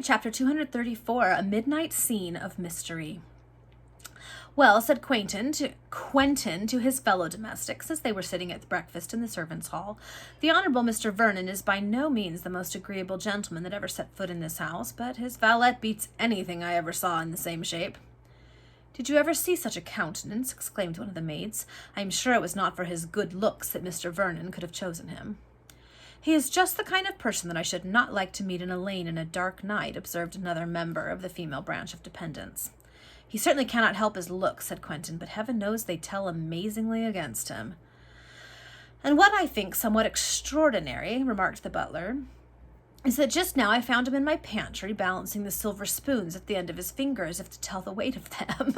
Chapter 234, A Midnight Scene of Mystery. Well, said Quentin to his fellow domestics as they were sitting at breakfast in the servants' hall, the Honourable Mr. Vernon is by no means the most agreeable gentleman that ever set foot in this house, but his valet beats anything I ever saw in the same shape. Did you ever see such a countenance? Exclaimed one of the maids. I am sure it was not for his good looks that Mr. Vernon could have chosen him. He is just the kind of person that I should not like to meet in a lane in a dark night, observed another member of the female branch of dependents. He certainly cannot help his looks, said Quentin, but heaven knows they tell amazingly against him. And what I think somewhat extraordinary, remarked the butler, is that just now I found him in my pantry balancing the silver spoons at the end of his finger as if to tell the weight of them.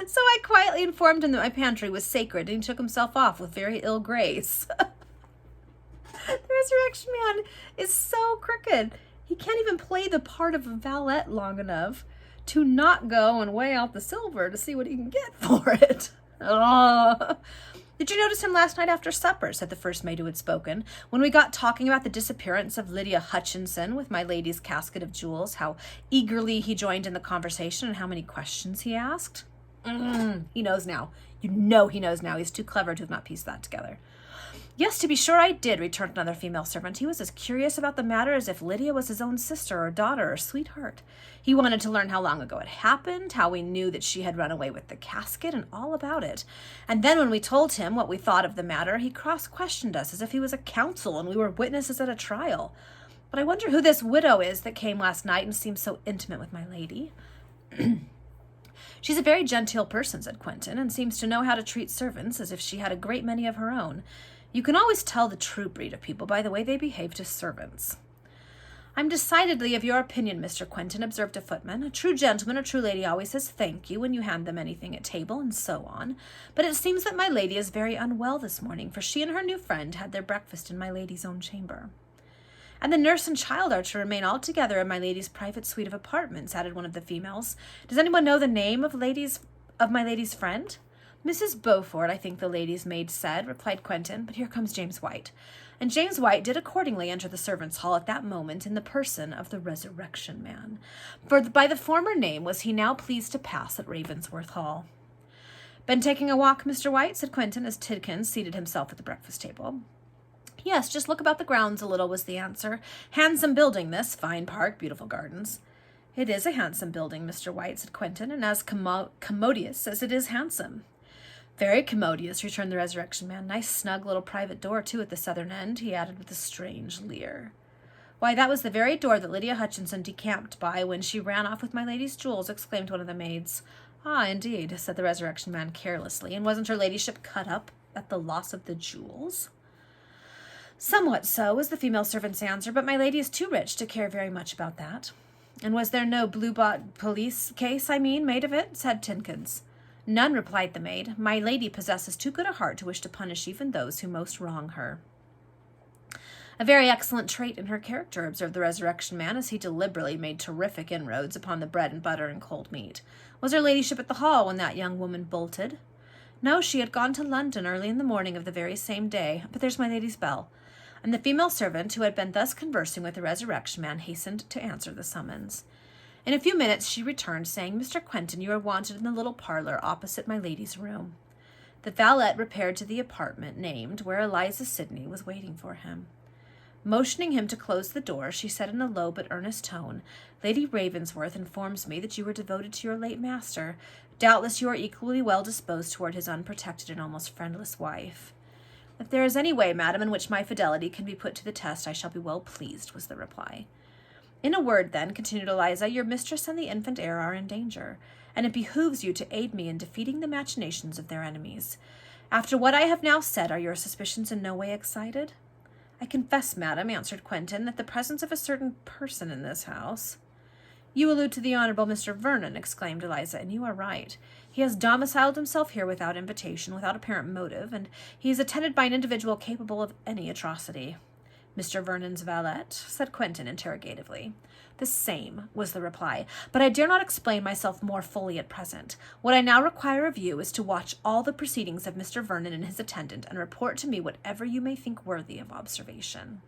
So I quietly informed him that my pantry was sacred, and he took himself off with very ill grace. The Resurrection Man is so crooked. He can't even play the part of a valet long enough to not go and weigh out the silver to see what he can get for it. Oh. Did you notice him last night after supper, said the first maid who had spoken, when we got talking about the disappearance of Lydia Hutchinson with my lady's casket of jewels, how eagerly he joined in the conversation and how many questions he asked? He knows now. You know he knows now. He's too clever to have not pieced that together. Yes, to be sure I did, returned another female servant. He was as curious about the matter as if Lydia was his own sister or daughter or sweetheart. He wanted to learn how long ago it happened, how we knew that she had run away with the casket, and all about it. And then when we told him what we thought of the matter, he cross-questioned us as if he was a counsel and we were witnesses at a trial. But I wonder who this widow is that came last night and seems so intimate with my lady. She's a very genteel person, said Quentin, and seems to know how to treat servants as if she had a great many of her own. You can always tell the true breed of people by the way they behave to servants. I'm decidedly of your opinion, Mr. Quentin, observed a footman. A true gentleman or true lady always says thank you when you hand them anything at table, and so on. But it seems that my lady is very unwell this morning, for she and her new friend had their breakfast in my lady's own chamber. And the nurse and child are to remain all together in my lady's private suite of apartments, added one of the females. Does anyone know the name of my lady's friend? Mrs. Beaufort, I think the lady's maid said, replied Quentin, but here comes James White. And James White did accordingly enter the servants' hall at that moment in the person of the Resurrection Man. For by the former name was he now pleased to pass at Ravensworth Hall. Been taking a walk, Mr. White? Said Quentin, as Tidkins seated himself at the breakfast table. Yes, just look about the grounds a little, was the answer. Handsome building this, fine park, beautiful gardens. It is a handsome building, Mr. White, said Quentin, and as commodious as it is handsome. Very commodious, returned the Resurrection Man. Nice snug little private door, too, at the southern end, he added with a strange leer. Why, that was the very door that Lydia Hutchinson decamped by when she ran off with my lady's jewels, exclaimed one of the maids. Ah, indeed, said the Resurrection Man carelessly, and wasn't her ladyship cut up at the loss of the jewels? Somewhat so, was the female servant's answer, but my lady is too rich to care very much about that. And was there no blue-bought police case, made of it? Said Tidkins. None, replied the maid. My lady possesses too good a heart to wish to punish even those who most wrong her. A very excellent trait in her character, observed the Resurrection Man, as he deliberately made terrific inroads upon the bread and butter and cold meat. Was her ladyship at the hall when that young woman bolted? No, she had gone to London early in the morning of the very same day. But there's my lady's bell. And the female servant, who had been thus conversing with the Resurrection Man, hastened to answer the summons. In a few minutes she returned, saying, Mr. Quentin, you are wanted in the little parlor opposite my lady's room. The valet repaired to the apartment named, where Eliza Sidney was waiting for him. Motioning him to close the door, she said in a low but earnest tone, Lady Ravensworth informs me that you were devoted to your late master. Doubtless you are equally well disposed toward his unprotected and almost friendless wife. If there is any way, madam, in which my fidelity can be put to the test, I shall be well pleased, was the reply. In a word, then, continued Eliza, your mistress and the infant heir are in danger, and it behooves you to aid me in defeating the machinations of their enemies. After what I have now said, are your suspicions in no way excited? I confess, madam, answered Quentin, that the presence of a certain person in this house— You allude to the Honourable Mr. Vernon, exclaimed Eliza, and you are right. He has domiciled himself here without invitation, without apparent motive, and he is attended by an individual capable of any atrocity. Mr. Vernon's valet? Said Quentin interrogatively. The same, was the reply, but I dare not explain myself more fully at present. What I now require of you is to watch all the proceedings of Mr. Vernon and his attendant, and report to me whatever you may think worthy of observation.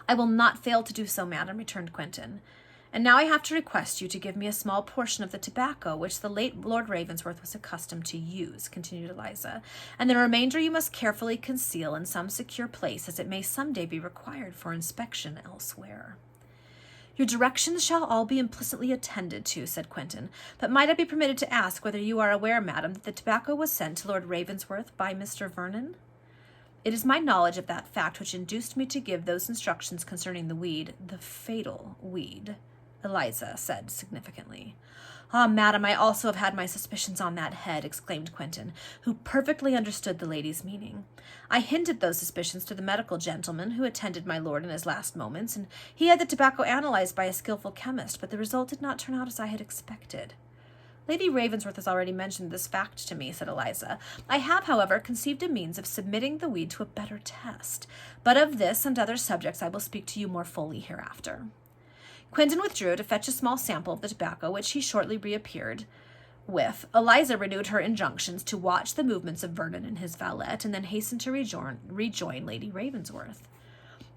"I will not fail to do so, madam," returned Quentin. "And now I have to request you to give me a small portion of the tobacco which the late Lord Ravensworth was accustomed to use," continued Eliza, "and the remainder you must carefully conceal in some secure place, as it may some day be required for inspection elsewhere." "Your directions shall all be implicitly attended to," said Quentin. "But might I be permitted to ask whether you are aware, madam, that the tobacco was sent to Lord Ravensworth by Mr. Vernon?" "It is my knowledge of that fact which induced me to give those instructions concerning the weed, the fatal weed," Eliza said significantly. "Ah, madam, I also have had my suspicions on that head," exclaimed Quentin, who perfectly understood the lady's meaning. "I hinted those suspicions to the medical gentleman who attended my lord in his last moments, and he had the tobacco analyzed by a skilful chemist, but the result did not turn out as I had expected." "Lady Ravensworth has already mentioned this fact to me," said Eliza. "I have, however, conceived a means of submitting the weed to a better test, but of this and other subjects I will speak to you more fully hereafter." Quentin withdrew to fetch a small sample of the tobacco, which he shortly reappeared with. Eliza renewed her injunctions to watch the movements of Vernon and his valet, and then hastened to rejoin Lady Ravensworth.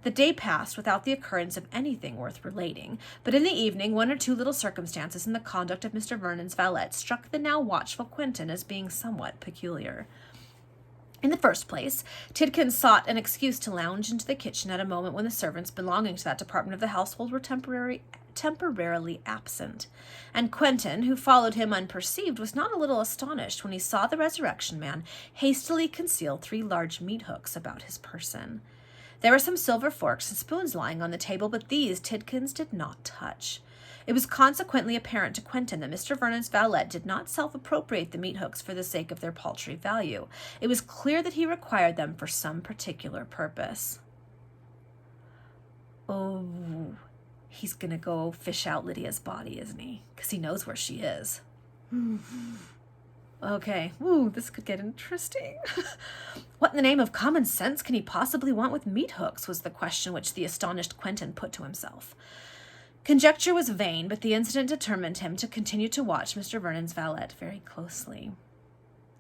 The day passed without the occurrence of anything worth relating, but in the evening one or two little circumstances in the conduct of Mr. Vernon's valet struck the now watchful Quentin as being somewhat peculiar. In the first place, Tidkins sought an excuse to lounge into the kitchen at a moment when the servants belonging to that department of the household were temporarily absent, and Quentin, who followed him unperceived, was not a little astonished when he saw the Resurrection Man hastily conceal 3 large meat hooks about his person. There were some silver forks and spoons lying on the table, but these Tidkins did not touch. It was consequently apparent to Quentin that Mr. Vernon's valet did not self-appropriate the meat hooks for the sake of their paltry value. It was clear that he required them for some particular purpose. "Oh, he's going to go fish out Lydia's body, isn't he? Because he knows where she is." Okay, this could get interesting. "What in the name of common sense can he possibly want with meat hooks?" was the question which the astonished Quentin put to himself. Conjecture was vain, but the incident determined him to continue to watch Mr. Vernon's valet very closely.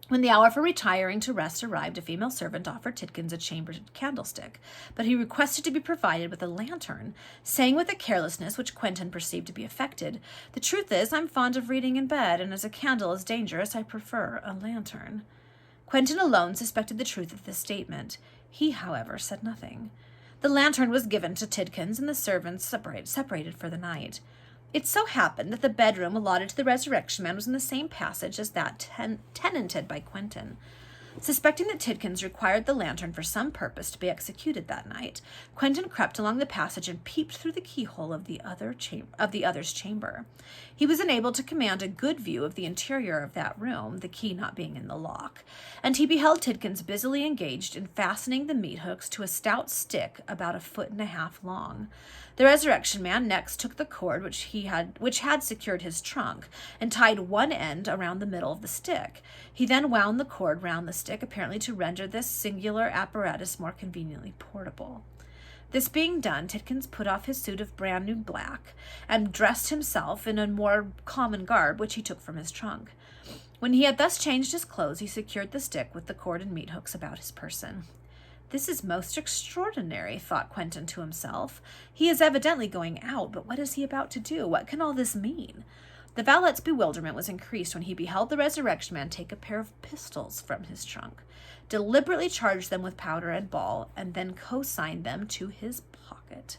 When the hour for retiring to rest arrived, a female servant offered Tidkins a chambered candlestick, but he requested to be provided with a lantern, saying with a carelessness which Quentin perceived to be affected, "The truth is, I'm fond of reading in bed, and as a candle is dangerous, I prefer a lantern." Quentin alone suspected the truth of this statement. He, however, said nothing. The lantern was given to Tidkins, and the servants separated for the night. It so happened that the bedroom allotted to the Resurrection Man was in the same passage as that tenanted by Quentin. Suspecting that Tidkins required the lantern for some purpose to be executed that night, Quentin crept along the passage and peeped through the keyhole of the other's chamber. He was enabled to command a good view of the interior of that room, the key not being in the lock, and he beheld Tidkins busily engaged in fastening the meat hooks to a stout stick about 1.5 feet long. The Resurrection Man next took the cord which had secured his trunk, and tied one end around the middle of the stick. He then wound the cord round the stick, apparently to render this singular apparatus more conveniently portable. This being done, Tidkins put off his suit of brand new black, and dressed himself in a more common garb which he took from his trunk. When he had thus changed his clothes, he secured the stick with the cord and meat hooks about his person. "This is most extraordinary," thought Quentin to himself. "He is evidently going out, but what is he about to do? What can all this mean?" The valet's bewilderment was increased when he beheld the Resurrection Man take a pair of pistols from his trunk, deliberately charge them with powder and ball, and then consign them to his pocket.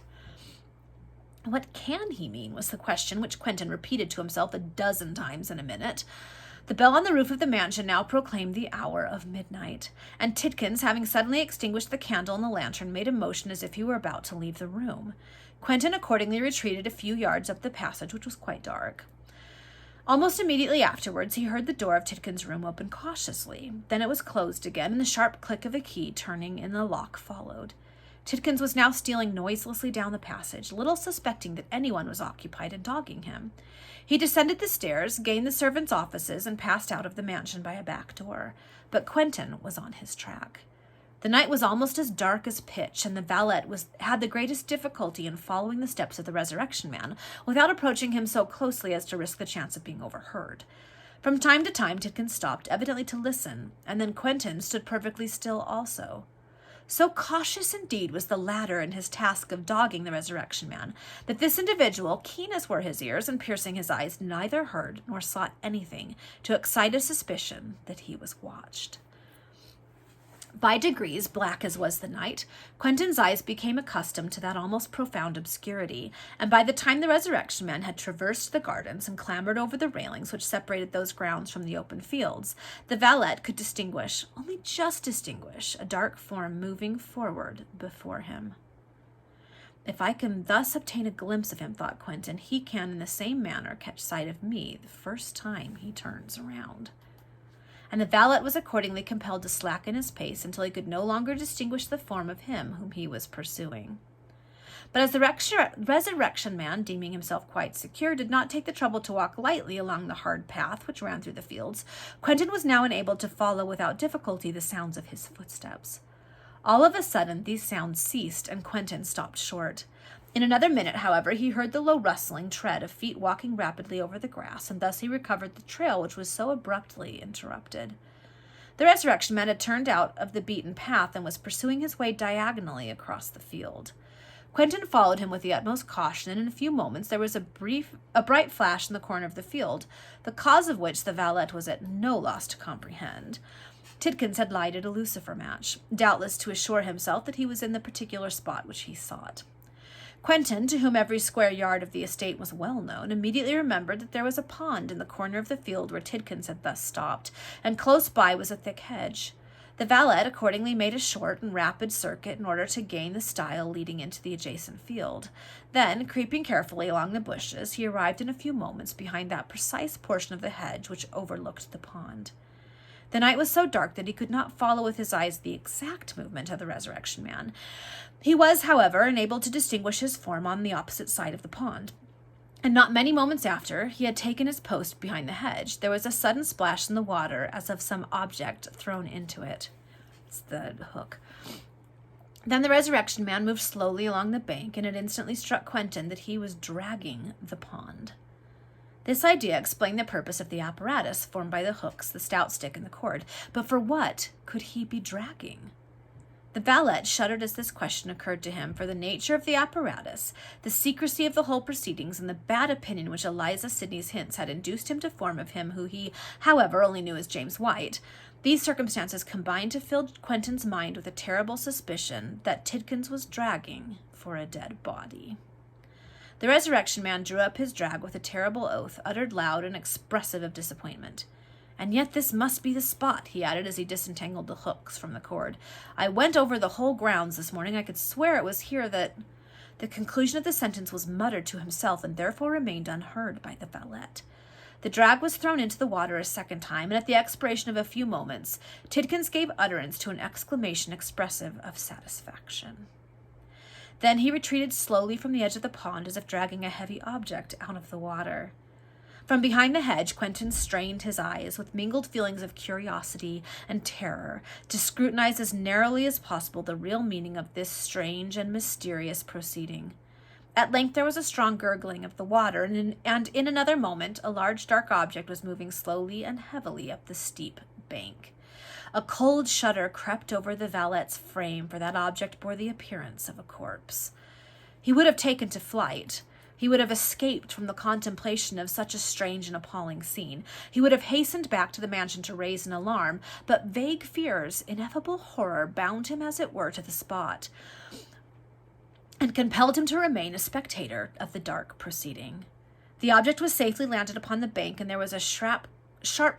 "What can he mean?" was the question which Quentin repeated to himself 12 times in a minute. The bell on the roof of the mansion now proclaimed the hour of midnight, and Tidkins, having suddenly extinguished the candle and the lantern, made a motion as if he were about to leave the room. Quentin accordingly retreated a few yards up the passage, which was quite dark. Almost immediately afterwards, he heard the door of Tidkins' room open cautiously. Then it was closed again, and the sharp click of a key turning in the lock followed. Tidkins was now stealing noiselessly down the passage, little suspecting that anyone was occupied in dogging him. He descended the stairs, gained the servants' offices, and passed out of the mansion by a back door. But Quentin was on his track. The night was almost as dark as pitch, and the valet had the greatest difficulty in following the steps of the Resurrection Man, without approaching him so closely as to risk the chance of being overheard. From time to time Tidkins stopped, evidently to listen, and then Quentin stood perfectly still also. So cautious indeed was the latter in his task of dogging the Resurrection Man, that this individual, keen as were his ears and piercing his eyes, neither heard nor saw anything to excite a suspicion that he was watched. By degrees, black as was the night, Quentin's eyes became accustomed to that almost profound obscurity, and by the time the Resurrection Man had traversed the gardens and clambered over the railings which separated those grounds from the open fields, the valet could distinguish, only just distinguish, a dark form moving forward before him. If I can thus obtain a glimpse of him, thought Quentin, he can in the same manner catch sight of me the first time he turns around. And the valet was accordingly compelled to slacken his pace until he could no longer distinguish the form of him whom he was pursuing. But as the Resurrection Man, deeming himself quite secure, did not take the trouble to walk lightly along the hard path which ran through the fields, Quentin was now enabled to follow without difficulty the sounds of his footsteps. All of a sudden these sounds ceased, and Quentin stopped short. In another minute, however, he heard the low rustling tread of feet walking rapidly over the grass, and thus he recovered the trail which was so abruptly interrupted. The Resurrection Man had turned out of the beaten path and was pursuing his way diagonally across the field. Quentin followed him with the utmost caution, and in a few moments there was a bright flash in the corner of the field, the cause of which the valet was at no loss to comprehend. Tidkins had lighted a lucifer match, doubtless to assure himself that he was in the particular spot which he sought. Quentin, to whom every square yard of the estate was well known, immediately remembered that there was a pond in the corner of the field where Tidkins had thus stopped, and close by was a thick hedge. The valet accordingly made a short and rapid circuit in order to gain the stile leading into the adjacent field. Then, creeping carefully along the bushes, he arrived in a few moments behind that precise portion of the hedge which overlooked the pond. The night was so dark that he could not follow with his eyes the exact movement of the Resurrection Man. He was, however, enabled to distinguish his form on the opposite side of the pond. And not many moments after he had taken his post behind the hedge, there was a sudden splash in the water as of some object thrown into it. It's the hook. Then the Resurrection Man moved slowly along the bank, and it instantly struck Quentin that he was dragging the pond. This idea explained the purpose of the apparatus formed by the hooks, the stout stick, and the cord. But for what could he be dragging? The valet shuddered as this question occurred to him, for the nature of the apparatus, the secrecy of the whole proceedings, and the bad opinion which Eliza Sidney's hints had induced him to form of him, who he, however, only knew as James White. These circumstances combined to fill Quentin's mind with a terrible suspicion that Tidkins was dragging for a dead body. The Resurrection Man drew up his drag with a terrible oath, uttered loud and expressive of disappointment. And yet this must be the spot, he added as he disentangled the hooks from the cord. I went over the whole grounds this morning. I could swear it was here that... The conclusion of the sentence was muttered to himself and therefore remained unheard by the valet. The drag was thrown into the water a second time, and at the expiration of a few moments, Tidkins gave utterance to an exclamation expressive of satisfaction. Then he retreated slowly from the edge of the pond as if dragging a heavy object out of the water. From behind the hedge, Quentin strained his eyes with mingled feelings of curiosity and terror to scrutinize as narrowly as possible the real meaning of this strange and mysterious proceeding. At length there was a strong gurgling of the water, and in another moment a large dark object was moving slowly and heavily up the steep bank. A cold shudder crept over the valet's frame, for that object bore the appearance of a corpse. He would have taken to flight. He would have escaped from the contemplation of such a strange and appalling scene. He would have hastened back to the mansion to raise an alarm, but vague fears, ineffable horror, bound him as it were to the spot, and compelled him to remain a spectator of the dark proceeding. The object was safely landed upon the bank, and there was a sharp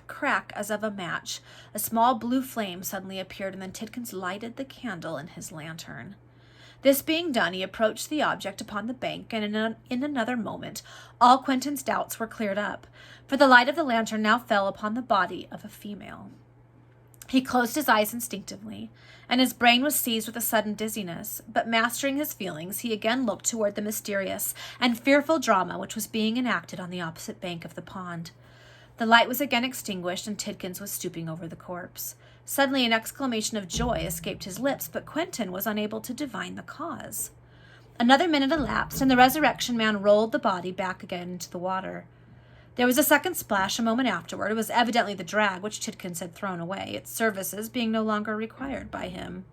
crack as of a match. A small blue flame suddenly appeared, and then Tidkins lighted the candle in his lantern. This being done, he approached the object upon the bank, and in another moment all Quentin's doubts were cleared up, for the light of the lantern now fell upon the body of a female. He closed his eyes instinctively, and his brain was seized with a sudden dizziness, but mastering his feelings, he again looked toward the mysterious and fearful drama which was being enacted on the opposite bank of the pond. The light was again extinguished, and Tidkins was stooping over the corpse. Suddenly an exclamation of joy escaped his lips, but Quentin was unable to divine the cause. Another minute elapsed, and the Resurrection Man rolled the body back again into the water. There was a second splash a moment afterward. It was evidently the drag which Tidkins had thrown away, its services being no longer required by him.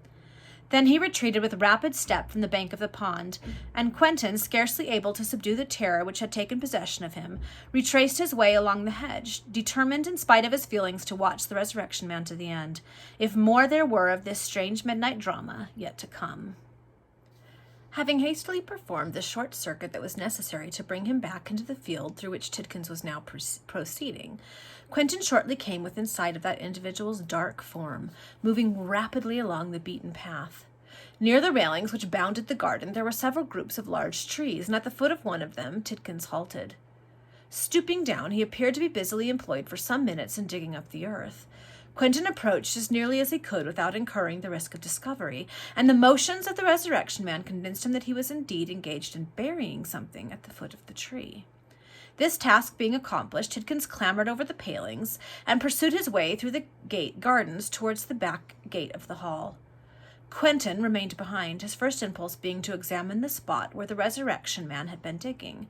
Then he retreated with rapid step from the bank of the pond, and Quentin, scarcely able to subdue the terror which had taken possession of him, retraced his way along the hedge, determined in spite of his feelings to watch the Resurrection Man to the end, if more there were of this strange midnight drama yet to come. Having hastily performed the short circuit that was necessary to bring him back into the field through which Tidkins was now proceeding, Quentin shortly came within sight of that individual's dark form, moving rapidly along the beaten path. Near the railings which bounded the garden there were several groups of large trees, and at the foot of one of them Tidkins halted. Stooping down, he appeared to be busily employed for some minutes in digging up the earth. Quentin approached as nearly as he could without incurring the risk of discovery, and the motions of the Resurrection Man convinced him that he was indeed engaged in burying something at the foot of the tree. This task being accomplished, Tidkins clambered over the palings and pursued his way through the gardens towards the back gate of the hall. Quentin remained behind, his first impulse being to examine the spot where the Resurrection Man had been digging.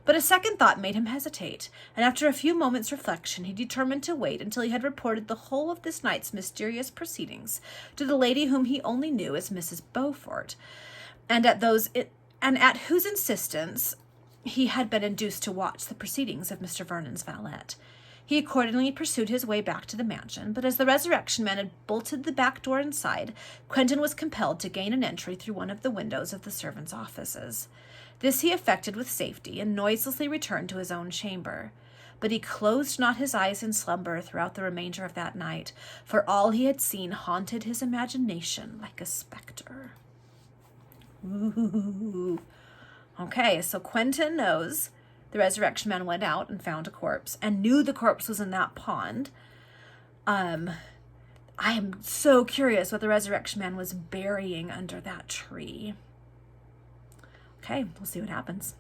But a second thought made him hesitate, and after a few moments' reflection he determined to wait until he had reported the whole of this night's mysterious proceedings to the lady whom he only knew as Mrs. Beaufort, and at whose insistence he had been induced to watch the proceedings of Mr. Vernon's valet. He accordingly pursued his way back to the mansion, but as the Resurrection Man had bolted the back door inside, Quentin was compelled to gain an entry through one of the windows of the servants' offices. This he effected with safety, and noiselessly returned to his own chamber. But he closed not his eyes in slumber throughout the remainder of that night, for all he had seen haunted his imagination like a spectre. Ooh. Okay, so Quentin knows the Resurrection Man went out and found a corpse, and knew the corpse was in that pond. I am so curious what the Resurrection Man was burying under that tree. Okay, we'll see what happens.